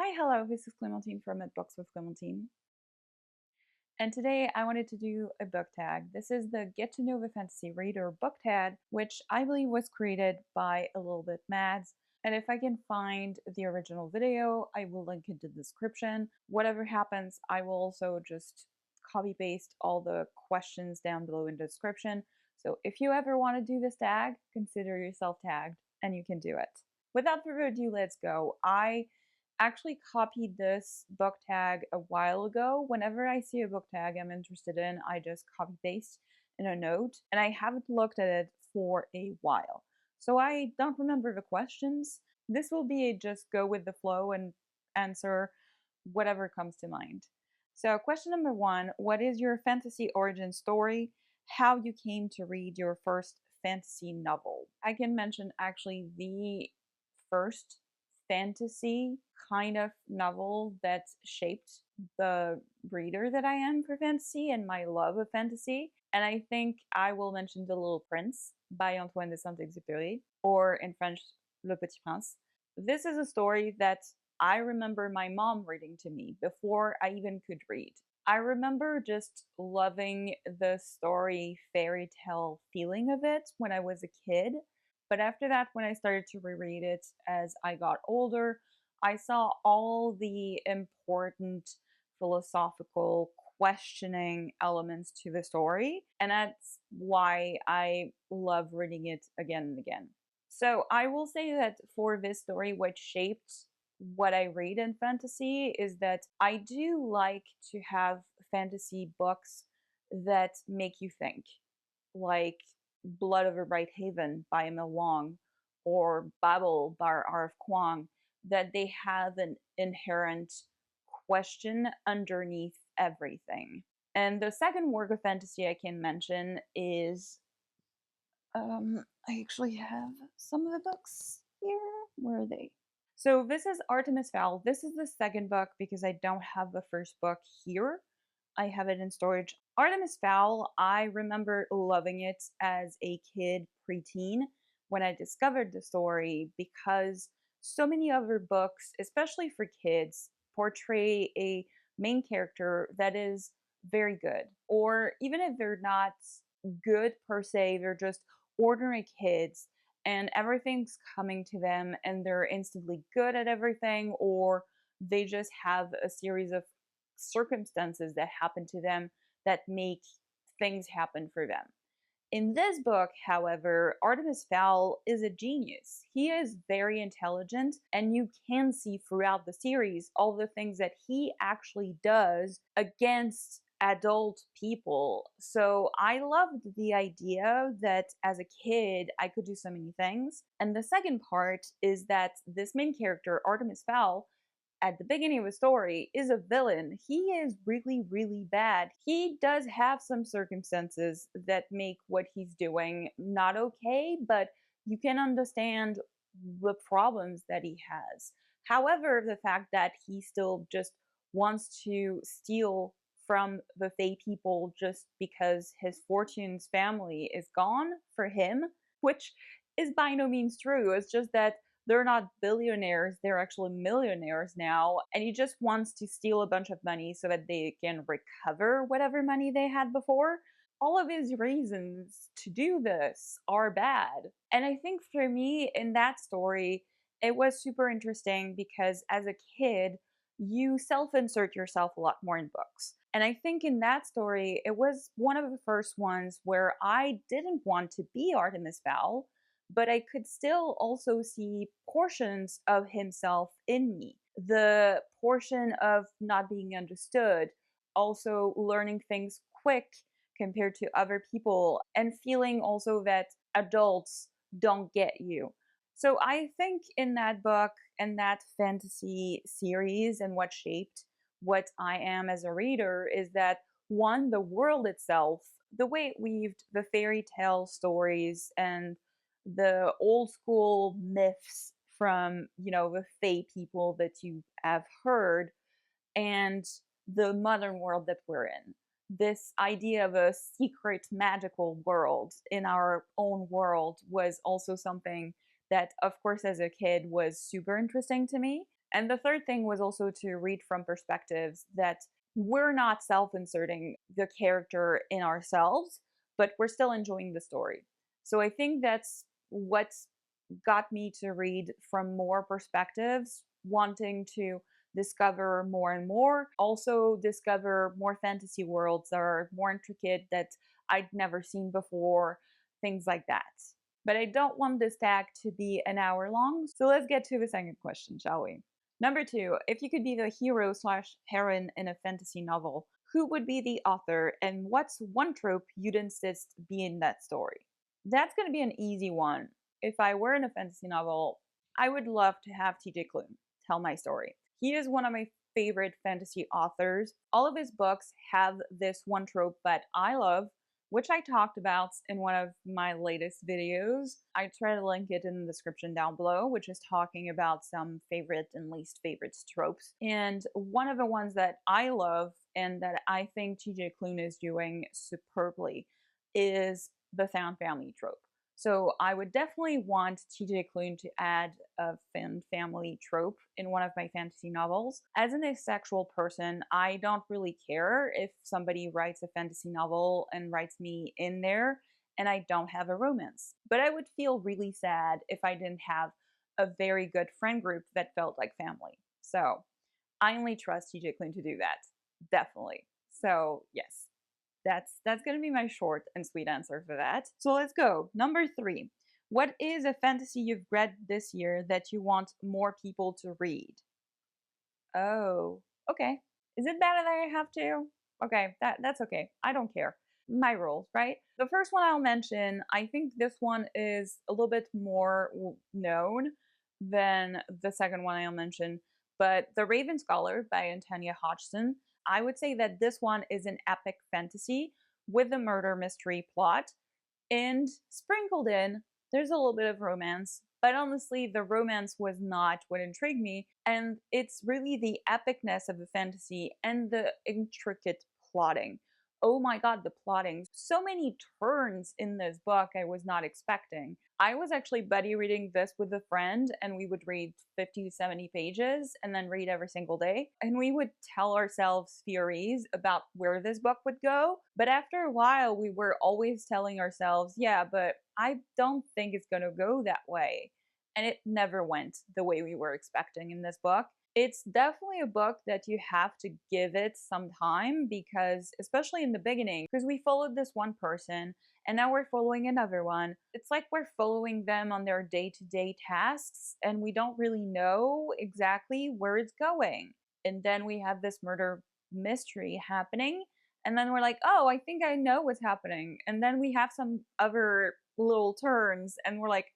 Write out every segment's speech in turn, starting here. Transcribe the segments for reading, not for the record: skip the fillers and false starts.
Hi, hello, this is Clementine from At Books with Clementine. And today I wanted to do a book tag. This is the Get to Know the Fantasy Reader book tag, which I believe was created by A Little Bit Mads. And if I can find the original video, I will link it in the description. Whatever happens, I will also just copy paste all the questions down below in the description. So if you ever want to do this tag, consider yourself tagged and you can do it. Without further ado, let's go. I actually copied this book tag a while ago. Whenever I see a book tag I'm interested in, I just copy paste in a note, and I haven't looked at it for a while. So I don't remember the questions. This will be a just go with the flow and answer whatever comes to mind. So question number 1, what is your fantasy origin story? How you came to read your first fantasy novel? I can mention actually the first fantasy kind of novel that shaped the reader that I am for fantasy and my love of fantasy. And I think I will mention The Little Prince by Antoine de Saint-Exupéry, or in French, Le Petit Prince. This is a story that I remember my mom reading to me before I even could read. I remember just loving the story fairy tale feeling of it when I was a kid. But after that, when I started to reread it as I got older, I saw all the important philosophical questioning elements to the story, and that's why I love reading it again and again. So I will say that for this story, what shaped what I read in fantasy is that I do like to have fantasy books that make you think, like Blood Over Bright Haven by Emil Wong or Babel by R.F. Kuang, that they have an inherent question underneath everything. And the second work of fantasy I can mention is I actually have some of the books here. Where are they? So this is Artemis Fowl. This is the second book because I don't have the first book here. I have it in storage. Artemis Fowl, I remember loving it as a kid, preteen, when I discovered the story, because so many other books, especially for kids, portray a main character that is very good. Or even if they're not good per se, they're just ordinary kids and everything's coming to them and they're instantly good at everything, or they just have a series of circumstances that happen to them that make things happen for them. In this book, however, Artemis Fowl is a genius. He is very intelligent, and you can see throughout the series all the things that he actually does against adult people. So I loved the idea that as a kid I could do so many things. And the second part is that this main character, Artemis Fowl, at the beginning of the story is a villain. He is really, really bad. He does have some circumstances that make what he's doing not okay, but you can understand the problems that he has. However, the fact that he still just wants to steal from the Fae people just because his fortune's family is gone for him, which is by no means true. It's just that they're not billionaires, they're actually millionaires now, and he just wants to steal a bunch of money so that they can recover whatever money they had before. All of his reasons to do this are bad. And I think for me, in that story, it was super interesting because as a kid, you self-insert yourself a lot more in books. And I think in that story, it was one of the first ones where I didn't want to be Artemis Fowl, but I could still also see portions of himself in me. The portion of not being understood, also learning things quick compared to other people, and feeling also that adults don't get you. So I think in that book and that fantasy series and what shaped what I am as a reader is that, one, the world itself, the way it weaved the fairy tale stories and the old school myths from, the Fae people that you have heard, and the modern world that we're in. This idea of a secret magical world in our own world was also something that, of course, as a kid was super interesting to me. And the third thing was also to read from perspectives that we're not self inserting the character in ourselves, but we're still enjoying the story. So I think that's what got me to read from more perspectives, wanting to discover more and more, also discover more fantasy worlds that are more intricate that I'd never seen before, things like that. But I don't want this tag to be an hour long, so let's get to the second question, shall we? Number two, if you could be the hero slash heroine in a fantasy novel, who would be the author and what's one trope you'd insist be in that story? That's going to be an easy one. If I were in a fantasy novel, I would love to have TJ Klune tell my story. He is one of my favorite fantasy authors. All of his books have this one trope that I love, which I talked about in one of my latest videos. I try to link it in the description down below, which is talking about some favorite and least favorite tropes. And one of the ones that I love and that I think TJ Klune is doing superbly is the found family trope. So I would definitely want TJ Klune to add a found family trope in one of my fantasy novels. As an asexual person, I don't really care if somebody writes a fantasy novel and writes me in there and I don't have a romance. But I would feel really sad if I didn't have a very good friend group that felt like family. So I only trust TJ Klune to do that. Definitely. So yes, that's going to be my short and sweet answer for that. So let's go. Number three. What is a fantasy you've read this year that you want more people to read? Oh, okay. Is it bad that I have to? Okay, that's okay. I don't care. My rules, right? The first one I'll mention, I think this one is a little bit more known than the second one I'll mention, but The Raven Scholar by Antanya Hodgson. I would say that this one is an epic fantasy with a murder mystery plot, and sprinkled in, there's a little bit of romance, but honestly, the romance was not what intrigued me, and it's really the epicness of the fantasy and the intricate plotting. Oh my god, the plotting. So many turns in this book I was not expecting. I was actually buddy reading this with a friend, and we would read 50 to 70 pages and then read every single day. And we would tell ourselves theories about where this book would go. But after a while, we were always telling ourselves, yeah, but I don't think it's going to go that way. And it never went the way we were expecting in this book. It's definitely a book that you have to give it some time because, especially in the beginning, because we followed this one person and now we're following another one. It's like we're following them on their day-to-day tasks and we don't really know exactly where it's going. And then we have this murder mystery happening. And then we're like, oh, I think I know what's happening. And then we have some other little turns and we're like,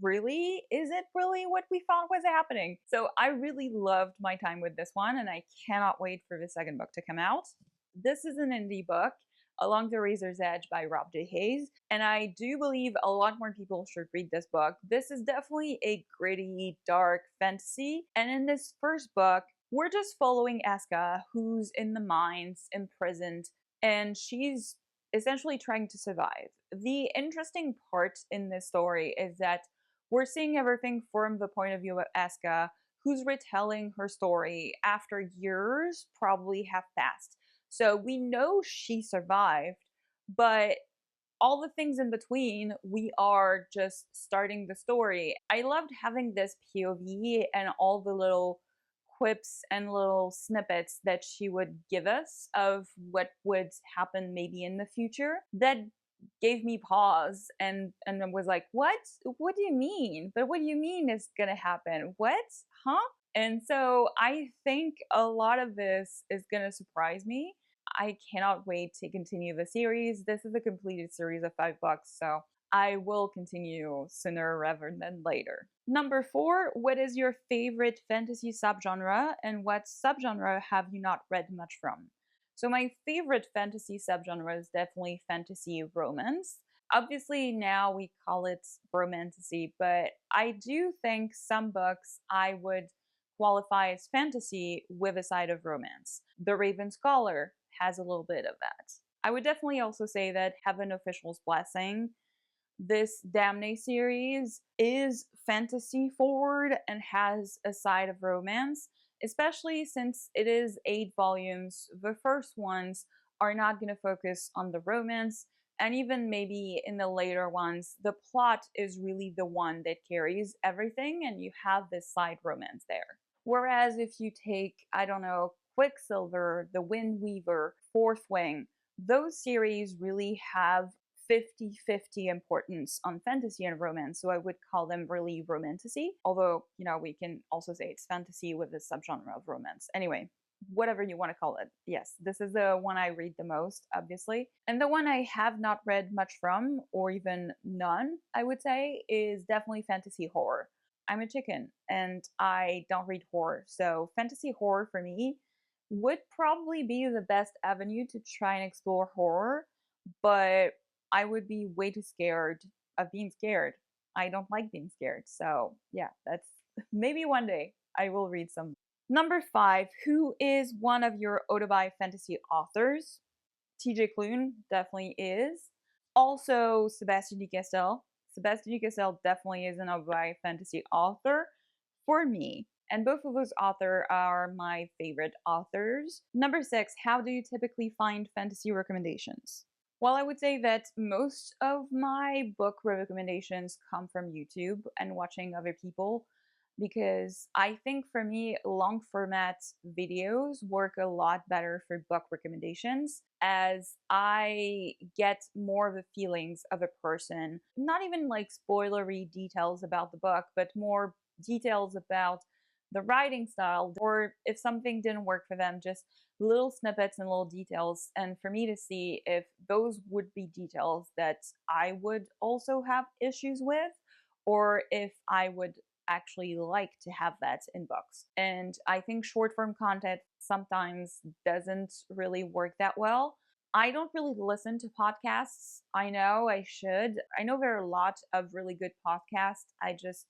really? Is it really what we thought was happening? So I really loved my time with this one and I cannot wait for the second book to come out. This is an indie book, Along the Razor's Edge by Rob J. Hayes, and I do believe a lot more people should read this book. This is definitely a gritty, dark fantasy, and in this first book, we're just following Eska, who's in the mines, imprisoned, and she's essentially trying to survive. The interesting part in this story is that we're seeing everything from the point of view of Eska, who's retelling her story after years probably have passed. So we know she survived, but all the things in between, we are just starting the story. I loved having this POV and all the little quips and little snippets that she would give us of what would happen maybe in the future. That gave me pause and was like, what do you mean? But what do you mean is gonna happen? What? Huh? And so I think a lot of this is gonna surprise me. I cannot wait to continue the series. This is a completed series of 5 books, so I will continue sooner rather than later. Number 4, what is your favorite fantasy subgenre and what subgenre have you not read much from? So my favorite fantasy subgenre is definitely fantasy romance. Obviously now we call it romantasy, but I do think some books I would qualify as fantasy with a side of romance. The Raven Scholar has a little bit of that. I would definitely also say that Heaven Official's Blessing This Damne series is fantasy forward and has a side of romance, especially since it is 8 volumes. The first ones are not going to focus on the romance, and even maybe in the later ones, the plot is really the one that carries everything, and you have this side romance there. Whereas if you take, I don't know, Quicksilver, The Wind Weaver, Fourth Wing, those series really have 50-50 importance on fantasy and romance, so I would call them really romantasy. Although, we can also say it's fantasy with a subgenre of romance. Anyway, whatever you want to call it. Yes, this is the one I read the most, obviously. And the one I have not read much from, or even none, I would say, is definitely fantasy horror. I'm a chicken and I don't read horror, so fantasy horror for me would probably be the best avenue to try and explore horror, but I would be way too scared of being scared. I don't like being scared. So, yeah, that's maybe one day I will read some. Number 5, who is one of your Otobai fantasy authors? TJ Klune definitely is. Also, Sebastian de Castel. Sebastian de Castel definitely is an Otobai fantasy author for me. And both of those authors are my favorite authors. Number 6, how do you typically find fantasy recommendations? Well, I would say that most of my book recommendations come from YouTube and watching other people, because I think for me, long format videos work a lot better for book recommendations, as I get more of the feelings of a person, not even like spoilery details about the book, but more details about the writing style, or if something didn't work for them, just little snippets and little details, and for me to see if those would be details that I would also have issues with, or if I would actually like to have that in books. And I think short form content sometimes doesn't really work that well. I don't really listen to podcasts. I know I should. I know there are a lot of really good podcasts. I just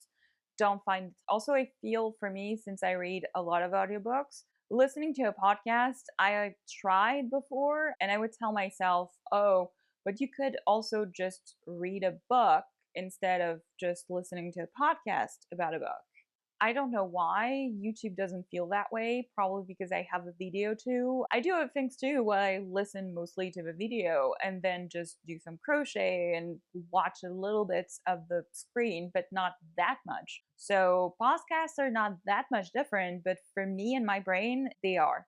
don't find it. Also, I feel for me, since I read a lot of audiobooks, listening to a podcast, I tried before and I would tell myself, oh, but you could also just read a book instead of just listening to a podcast about a book. I don't know why YouTube doesn't feel that way. Probably because I have a video too. I do have things too where I listen mostly to the video and then just do some crochet and watch a little bits of the screen, but not that much. So podcasts are not that much different, but for me and my brain, they are.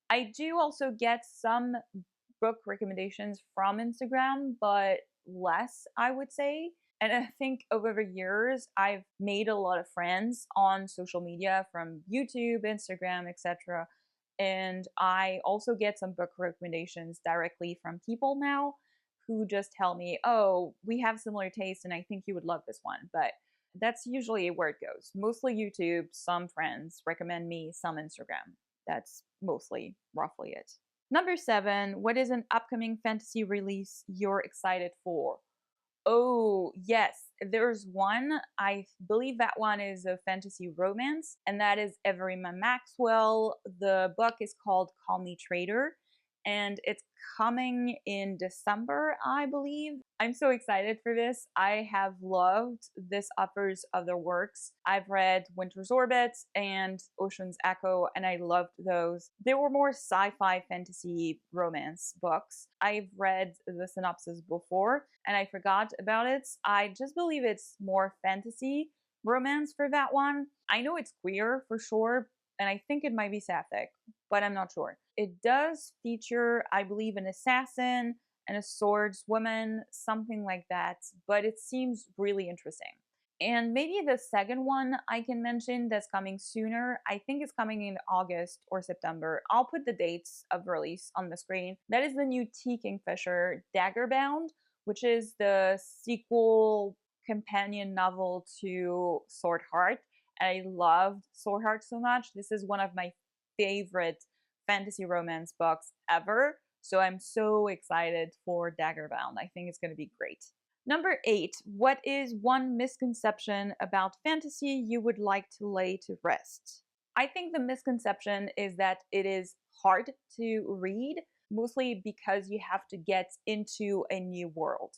I do also get some book recommendations from Instagram, but less, I would say. And I think over the years, I've made a lot of friends on social media from YouTube, Instagram, etc. And I also get some book recommendations directly from people now who just tell me, oh, we have similar tastes and I think you would love this one. But that's usually where it goes. Mostly YouTube, some friends recommend me, some Instagram. That's mostly roughly it. Number 7, what is an upcoming fantasy release you're excited for? Oh, yes, there's one. I believe that one is a fantasy romance, and that is Everima Maxwell. The book is called Call Me Traitor, and it's coming in December, I believe. I'm so excited for this. I have loved this author's other works. I've read Winter's Orbit and Ocean's Echo, and I loved those. They were more sci-fi fantasy romance books. I've read the synopsis before, and I forgot about it. I just believe it's more fantasy romance for that one. I know it's queer for sure, and I think it might be sapphic, but I'm not sure. It does feature, I believe, an assassin and a swordswoman, something like that, but it seems really interesting. And maybe the second one I can mention that's coming sooner, I think it's coming in August or September. I'll put the dates of release on the screen. That is the new T. Kingfisher Daggerbound, which is the sequel companion novel to Sword Heart. I loved Sword Heart so much. This is one of my favorite fantasy romance books ever. So I'm so excited for Daggerbound. I think it's going to be great. Number 8, what is one misconception about fantasy you would like to lay to rest? I think the misconception is that it is hard to read, mostly because you have to get into a new world.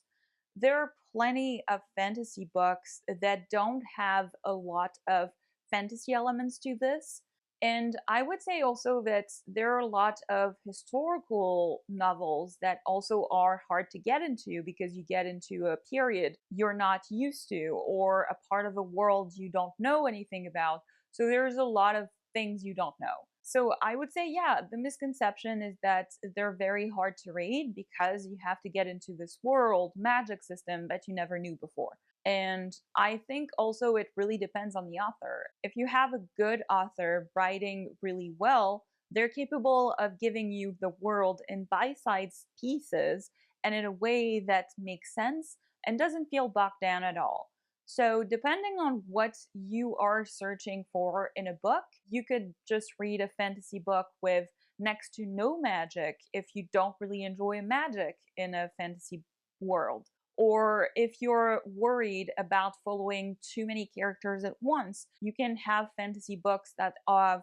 There are plenty of fantasy books that don't have a lot of fantasy elements to this. And I would say also that there are a lot of historical novels that also are hard to get into because you get into a period you're not used to or a part of the world you don't know anything about. So there's a lot of things you don't know. So I would say, yeah, the misconception is that they're very hard to read because you have to get into this world magic system that you never knew before. And I think also it really depends on the author. If you have a good author writing really well, they're capable of giving you the world in bite-sized pieces and in a way that makes sense and doesn't feel bogged down at all. So, depending on what you are searching for in a book, you could just read a fantasy book with next to no magic if you don't really enjoy magic in a fantasy world. Or if you're worried about following too many characters at once, you can have fantasy books that have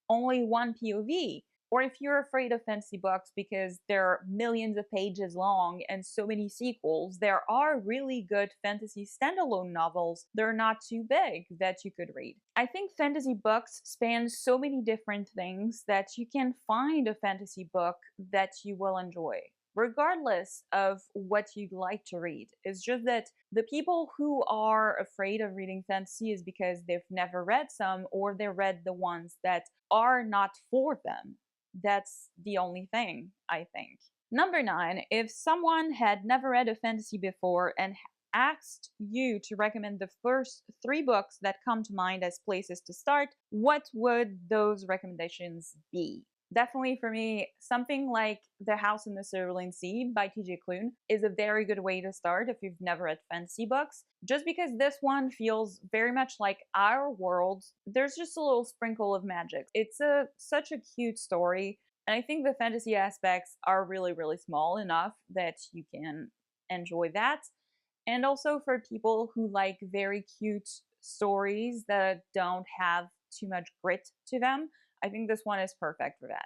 only one POV. Or if you're afraid of fantasy books because they're millions of pages long and so many sequels, there are really good fantasy standalone novels. They're not too big that you could read. I think fantasy books span so many different things that you can find a fantasy book that you will enjoy regardless of what you'd like to read. It's just that the people who are afraid of reading fantasy is because they've never read some or they read the ones that are not for them. That's the only thing, I think. Number 9, if someone had never read a fantasy before and asked you to recommend the first 3 books that come to mind as places to start, what would those recommendations be? Definitely for me, something like The House in the Cerulean Sea by TJ Klune is a very good way to start if you've never read fantasy books. Just because this one feels very much like our world, there's just a little sprinkle of magic. It's such a cute story, and I think the fantasy aspects are really, really small enough that you can enjoy that. And also for people who like very cute stories that don't have too much grit to them, I think this one is perfect for that.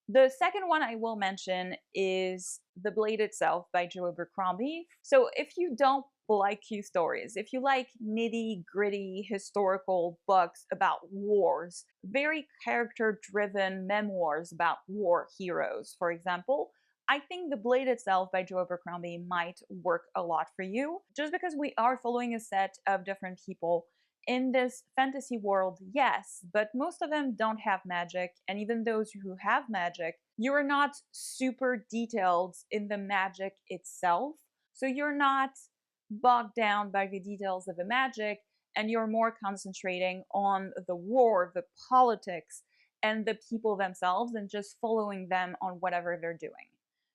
The second one I will mention is The Blade Itself by Joe Abercrombie. So if you don't like cute stories, if you like nitty gritty historical books about wars, very character driven memoirs about war heroes, for example, I think The Blade Itself by Joe Abercrombie might work a lot for you, just because we are following a set of different people in this fantasy world, yes, but most of them don't have magic, and even those who have magic, you're not super detailed in the magic itself, so you're not bogged down by the details of the magic, and you're more concentrating on the war, the politics, and the people themselves, and just following them on whatever they're doing.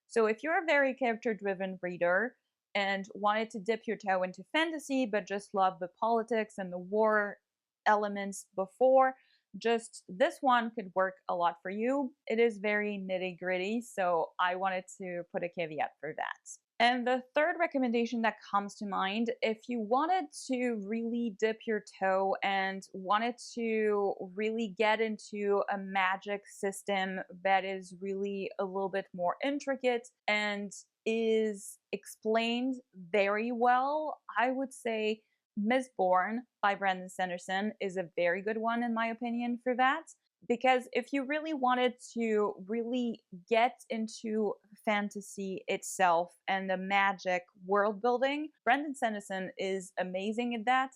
So if you're a very character driven reader and wanted to dip your toe into fantasy but just love the politics and the war elements before, just this one could work a lot for you. It is very nitty gritty, so I wanted to put a caveat for that. And the third recommendation that comes to mind, if you wanted to really dip your toe and wanted to really get into a magic system that is really a little bit more intricate and is explained very well, I would say Mistborn by Brandon Sanderson is a very good one, in my opinion, for that. Because if you really wanted to really get into fantasy itself and the magic world building, Brandon Sanderson is amazing at that.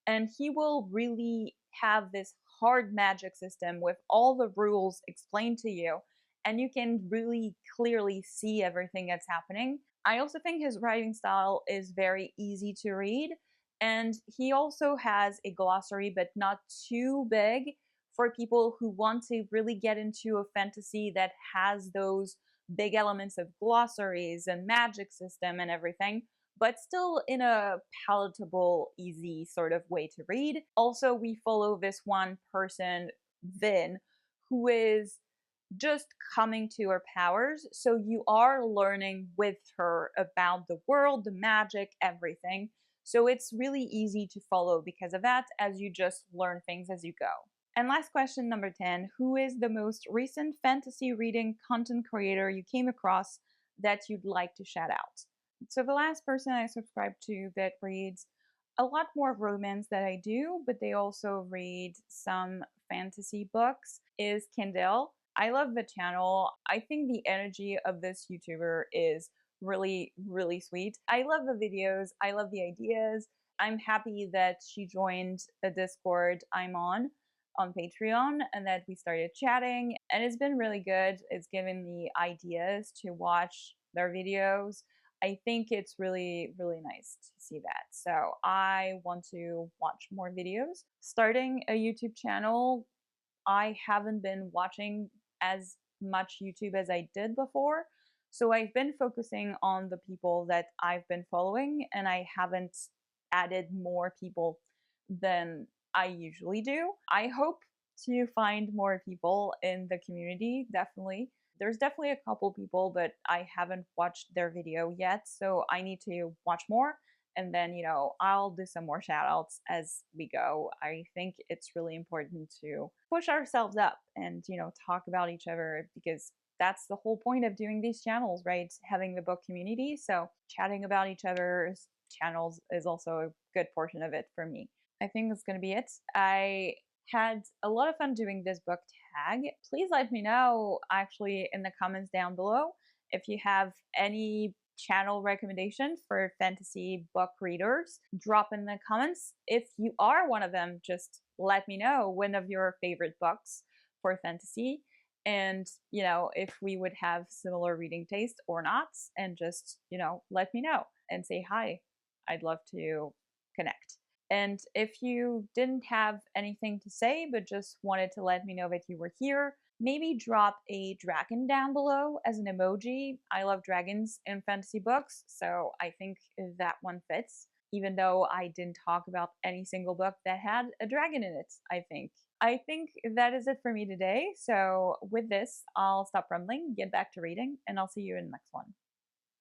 And he will really have this hard magic system with all the rules explained to you. And you can really clearly see everything that's happening. I also think his writing style is very easy to read. And he also has a glossary, but not too big, for people who want to really get into a fantasy that has those big elements of glossaries and magic system and everything, but still in a palatable, easy sort of way to read. Also, we follow this one person, Vin, who is just coming to her powers. So you are learning with her about the world, the magic, everything. So it's really easy to follow because of that, as you just learn things as you go. And last question, number 10, who is the most recent fantasy reading content creator you came across that you'd like to shout out? So the last person I subscribed to that reads a lot more romance that I do, but they also read some fantasy books is Kindle. I love the channel. I think the energy of this YouTuber is really, really sweet. I love the videos. I love the ideas. I'm happy that she joined the Discord I'm on Patreon and that we started chatting. And it's been really good. It's given me ideas to watch their videos. I think it's really, really nice to see that. So I want to watch more videos. Starting a YouTube channel, I haven't been watching as much YouTube as I did before. So I've been focusing on the people that I've been following, and I haven't added more people than I usually do. I hope to find more people in the community, definitely. There's definitely a couple people, but I haven't watched their video yet, so I need to watch more. And then, I'll do some more shout outs as we go. I think it's really important to push ourselves up and, talk about each other because that's the whole point of doing these channels, right? Having the book community. So chatting about each other's channels is also a good portion of it for me. I think that's going to be it. I had a lot of fun doing this book tag. Please let me know actually in the comments down below if you have any channel recommendation for fantasy book readers. Drop in the comments. If you are one of them, just let me know one of your favorite books for fantasy and if we would have similar reading taste or not, and just let me know and say hi. I'd love to connect. And if you didn't have anything to say but just wanted to let me know that you were here, maybe drop a dragon down below as an emoji. I love dragons in fantasy books, so I think that one fits, even though I didn't talk about any single book that had a dragon in it, I think. I think that is it for me today. So with this, I'll stop rambling, get back to reading, and I'll see you in the next one.